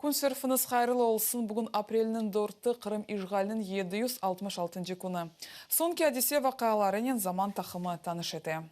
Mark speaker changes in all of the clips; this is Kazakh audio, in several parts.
Speaker 1: Күн сөрфіңіз қайырлы олсын. Бүгін апрелінің 4-ті Қырым ижғалінің 766 күні. Сон кәдесе вақиғаларының заман тақымы таныш еті.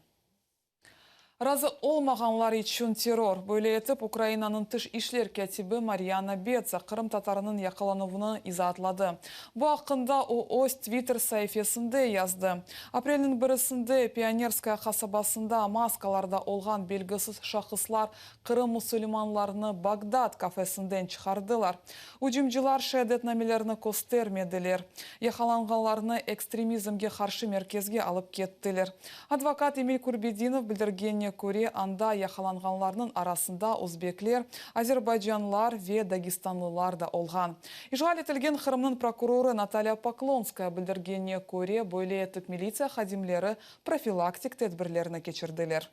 Speaker 1: Разы олмағанлар için террор. Böyle етіп, Украинаның тыш ишлер кәтібі Марьяна Беца Қырым татарының яқалануыны изатлады. Бұл ақында о өз Твиттер сайфесінде язды. Апрелінің бірісінде Пионерская қасабасында маскаларда олған белгісіз шақыслар Қырым мұсылманларыны Багдад кафесінден шығардылар. Уджимчылар шәдетнамелеріні көстермеділер. Яқаланғанларыны экстремизмге қаршы мерkezге алып кеттілер. Адвокат Эмиль Курбединов білдіргеніне көре анда яқаланғанларының арасында өзбеклер, азербайджанлар ве дагестанлылар да олған. Ижғал етілген Қырымның прокуроры Наталья Поклонская білдіргеніне көре бөле етіп милиция хадимлері профилактик тәдбірлеріні кечірділер.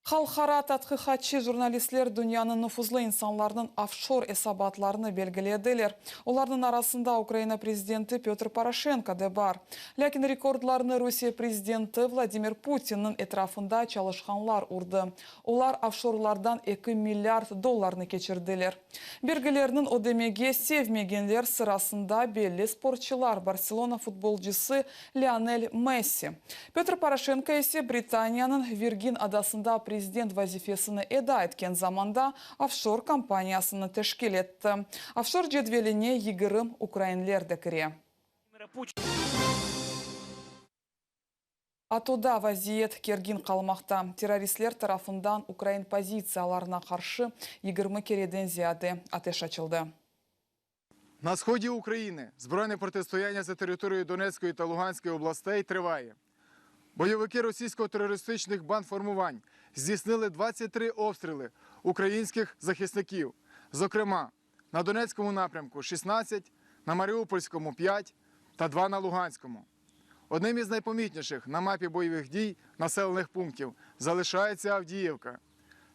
Speaker 1: Халқара тадқиқатчы журналистлер дүнияның нұфузлы инсанларының офшор эсабатларыны белгіледілер. Олардың арасында Украина президенті Петр Порошенко де бар. Ләкин рекордларыны Русия президенті Владимир Путиннің этрафында çalışқанлар урды. Олар офшорлардан 2 миллиард долларны кечірділер. Бергілерінің одемеге севмегенлер сырасында белі спортчылар Барселона футболчысы Лионель Месси. Петр Порошенко есе Британияның Виргин адасында президент вазифесini эда etken zamanda офшор компаниясыны тәшкил етті. Офшор жедвеліне 20 украинлер де кіре. Атуда вазиет кергин қалмақта. Террористлер тарафындан Украин позицияларына қаршы 20 кереден зияды атеш açıldı.
Speaker 2: На сході України збройне протистояння за територією Донецької та Луганської областей триває. Бойовики російсько-терористичних бандформувань здійснили 23 обстріли українських захисників. Зокрема, на Донецькому напрямку 16, на Маріупольському 5 та 2 на Луганському. Одним із найпомітніших на мапі бойових дій населених пунктів залишається Авдіївка.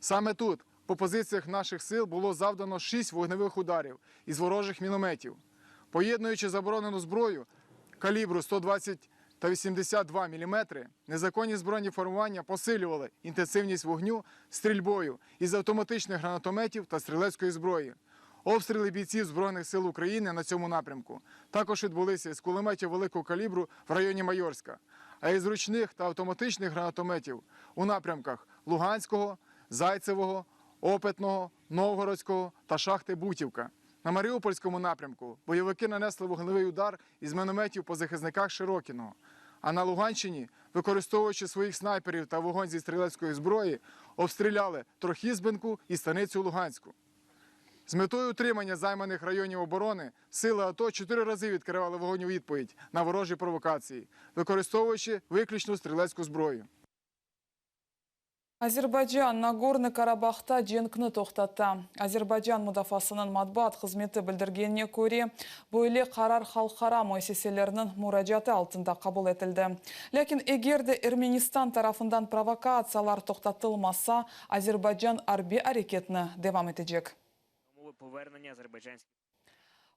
Speaker 2: Саме тут, по позиціях наших сил, було завдано 6 вогневих ударів із ворожих мінометів. Поєднуючи заборонену зброю калібру 120 та 82 мм, незаконні збройні формування посилювали інтенсивність вогню стрільбою із автоматичних гранатометів та стрілецької зброї. Обстріли бійців Збройних сил України на цьому напрямку також відбулися з кулеметів великого калібру в районі Майорська, а із ручних та автоматичних гранатометів у напрямках Луганського, Зайцевого, Опитного, Новгородського та шахти Бутівка. На Маріупольському напрямку бойовики нанесли вогневий удар із мінометів по захисниках Широкіного. А на Луганщині, використовуючи своїх снайперів та вогонь зі стрілецької зброї, обстріляли Трохізбинку і станицю Луганську. З метою утримання займаних районів оборони сили АТО 4 рази відкривали вогонь у відповідь на ворожі провокації, використовуючи виключно стрілецьку зброю.
Speaker 1: Азербайджан Нагорный Карабахта женкіні тоқтатты. Азербайджан мұдафасының матбуат қызметі білдіргеніне көре, бөйле қарар халқара мөсеселерінің мұражаты алтында қабыл етілді. Ләкин егерде Эрменистан тарафындан провокациялар тоқтатылмаса, Азербайджан арби әрекетіні девам етежек.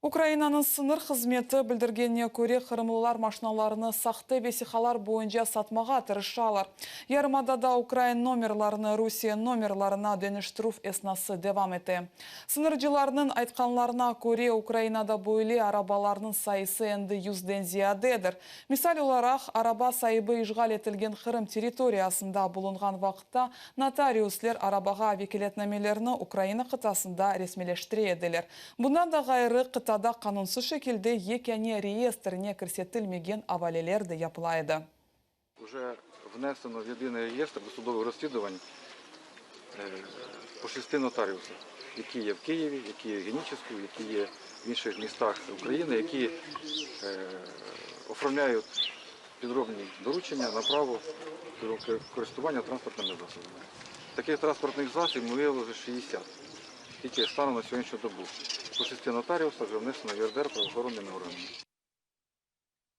Speaker 1: Украинаның сыныр қызметі білдіргеніне көре қырымлылар машиналарыны сақты весихалар бойынша сатмаға тырышалар. Ярмадада Украин номерларыны Русия номерларына дөнештіруф эснасы девам еті. Сыныржыларының айтқанларына көре Украинада бойле арабаларының сайысы әнді 100-ден зиядедір. Мисал оларақ, араба сайыбы ижғал етілген Қырым территориясында бұлынған вақытта нотариуслер арабаға векелетнамелеріні Украина қытасында ресмелештіреділер. Бұндан да ғайры Қытада қанунсыз шекілде екене реестріне кірсетілмеген авалелерді япылайды.
Speaker 3: Уже внесено в єдиний реєстр досудових розслідувань по 6 нотаріусів, які є в Києві, які є в Генічеську, які є в інших містах України, які оформляють підробні доручення на право користування транспортними засобами. Таких транспортних засобів ми виявили вже 60, тільки станом на сьогоднішню добу. По 6 нотаріусах вже внесено в ЄРДР правоохоронними органами.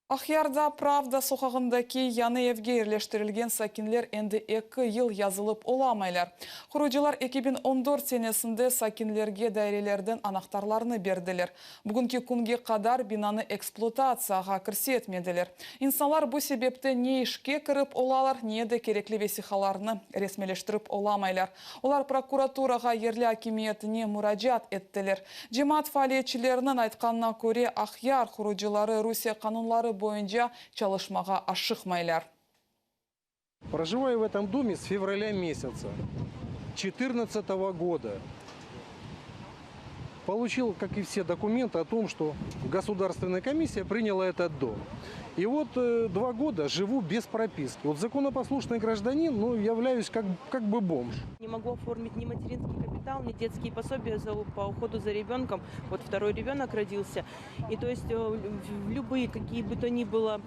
Speaker 1: Ахярда правда соқағындаки яны евге ерлештірілген сакинлер әнді 2 ел yazылып оламайлар. Құруджилар 2014 сенесінде сакинлерге дайрелердің анақтарларыны берділер. Бүгінгі күнге қадар бинаны эксплуатацияға кірсе етмеділер. Инсанлар бұл себепті не ішке кіріп олалар, не де керекли весихаларыны ресмелештіріп оламайлар. Олар прокуратураға ерлі акимиетіне мұраджат еттілер. Жемат фалиетчілерінің айтқанына көре Ахяр құруджилары Русия қанунлары бойынша çalışmaға ашықмайлар.
Speaker 4: Проживаю в этом доме с февраля месяца 2014 года. Получил, как и все, документы о том, что государственная комиссия приняла этот дом. И вот 2 года живу без прописки. Вот законопослушный гражданин, но являюсь как бы бомж.
Speaker 5: Не могу оформить ни материнский капитал, ни детские пособия по уходу за ребенком. Вот 2-й ребенок родился. И то есть любые, какие бы то ни было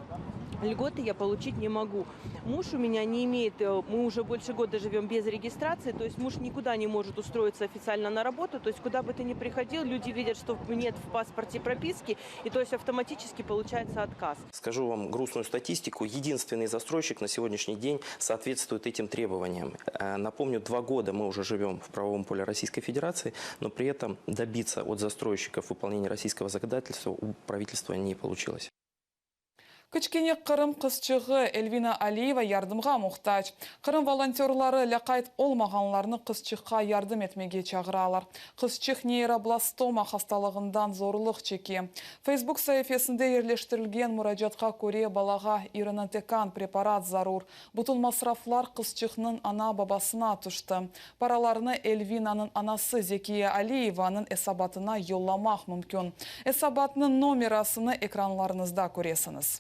Speaker 5: льготы я получить не могу. Муж у меня не имеет, мы уже больше года живем без регистрации, то есть муж никуда не может устроиться официально на работу, то есть куда бы ты ни приходил, люди видят, что нет в паспорте прописки, и то есть автоматически получается отказ.
Speaker 6: Скажу вам грустную статистику. Единственный застройщик на сегодняшний день соответствует этим требованиям. Напомню, 2 года мы уже живем в правовом поле Российской Федерации, но при этом добиться от застройщиков выполнения российского законодательства у правительства не получилось.
Speaker 1: Кичкене Қырым қызчығы Эльвина Алиева ярдымға мұқтаж. Қырым волонтерлары ләқайт олмағанларны қызчыққа ярдым етмеге чағыралар. Қызчық нейробластома хасталығындан зорлық чеке. Facebook сайфесінде ерлештірілген мұраджатқа көре балаға иринотекан препарат зарур. Бұтын масрафлар қызчықның ана бабасына тұшты. Параларыны Эльвинаның анасы Зекия Алиеваның эсабатына йолламақ мүмкін. Эсабатының номерасыны экранларыңызда көресіңіз.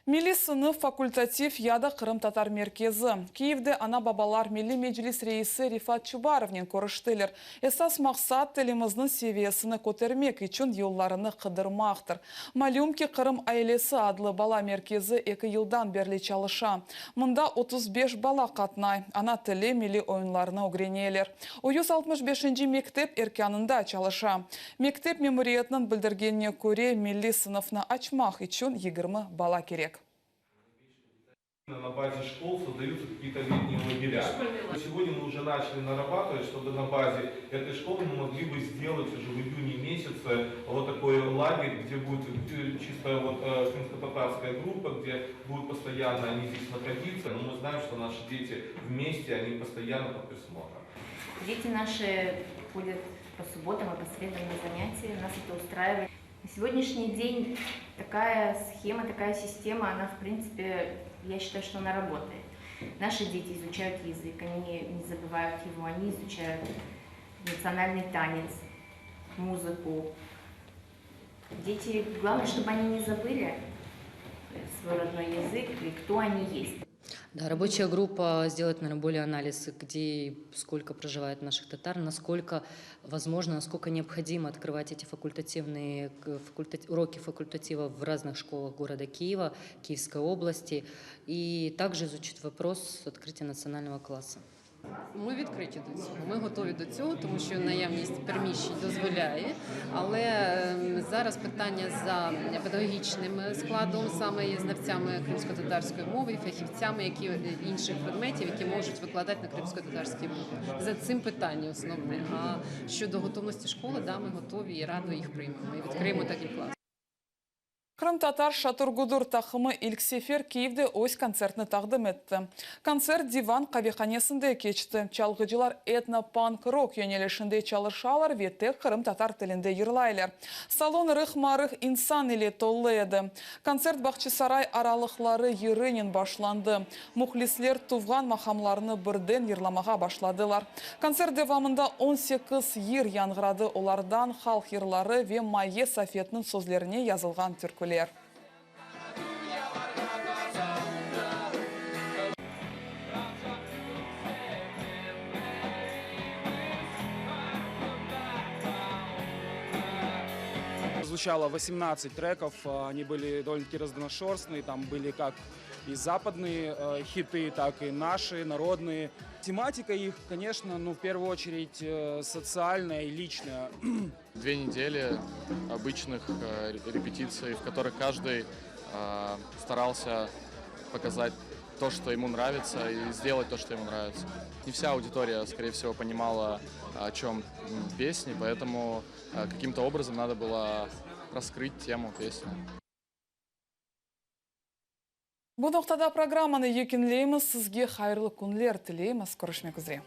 Speaker 1: Милли сынып факультатив яда Қырым татар меркезі. Киевде ана бабалар Милли Меджлис рейсі Рифат Чубаровнен көріштілер. Эсас мақсат тіліміздің севесіні көтермек үшін елларыны қыдырмақтыр. Малюмки Қырым айлесі адлы бала меркезі 2 елдан берлі чалыша. Мұнда 35 бала қатнай. Ана тілі милли ойынларына огренелер. 165-ші мектеп еркянында чалыша. Мектеп мемориетінің білдіргеніне көре милли сыныфны ачмақ үшін 20 бала керек.
Speaker 7: На базе школ создаются какие-то летние лагеря. Сегодня мы уже начали нарабатывать, чтобы на базе этой школы мы могли бы сделать уже в июне месяце вот такой лагерь, где будет чисто вот крымско-татарская группа, где будут постоянно они здесь находиться. Но мы знаем, что наши дети вместе, они постоянно под присмотром.
Speaker 8: Дети наши ходят по субботам и по средам на занятия, нас это устраивает. На сегодняшний день такая схема, такая система, она в принципе, я считаю, что она работает. Наши дети изучают язык, они не забывают его, они изучают национальный танец, музыку. Дети, главное, чтобы они не забыли свой родной язык и кто они есть.
Speaker 9: Да, рабочая группа сделает, наверное, более анализ, где и сколько проживает наших татар, насколько возможно, насколько необходимо открывать эти уроки факультатива в разных школах города Киева, Киевской области, и также изучить вопрос открытия национального класса.
Speaker 10: Ми відкриті до цього, ми готові до цього, тому що наявність приміщень дозволяє, але зараз питання за педагогічним складом, саме є знавцями кримсько-татарської мови, фахівцями інших предметів, які можуть викладати на кримсько-татарській мові. За цим питання основне. А щодо готовності школи, да, ми готові і радо їх приймемо, і відкриємо такий клас.
Speaker 1: Қырым татар Шатургудур тақымы Илксефер Киевде өз концертны тағдым етті. Концерт диван қабиханесінде кечті. Чалғыжылар этно-панк-рок енелешінде чалыршалар ветте Қырым татар тілінде ерлайлар. Салон рых-марых инсан или толлы еді. Концерт Бақчысарай аралықлары ерінен башланды. Мұхлислер туған махамларыны бірден ерламаға башладылар. Концерт девамында 18 ер яңғырады, олардан халық ерлары ве майе Софетінің сөзлеріне yazылған түркілер.
Speaker 11: Звучало 18 треков, они были довольно-таки разношерстные, там были как и западные хиты, так и наши, народные. Тематика их, конечно, в первую очередь социальная и личная.
Speaker 12: 2 недели обычных репетиций, в которых каждый старался показать то, что ему нравится, и сделать то, что ему нравится. Не вся аудитория, скорее всего, понимала, о чем песни, поэтому каким-то образом надо было раскрыть тему песни.
Speaker 1: Бұл ноқтада программаны екінлейміз, сізге қайырлы күнлер тілейміз. Көрішмек üzere.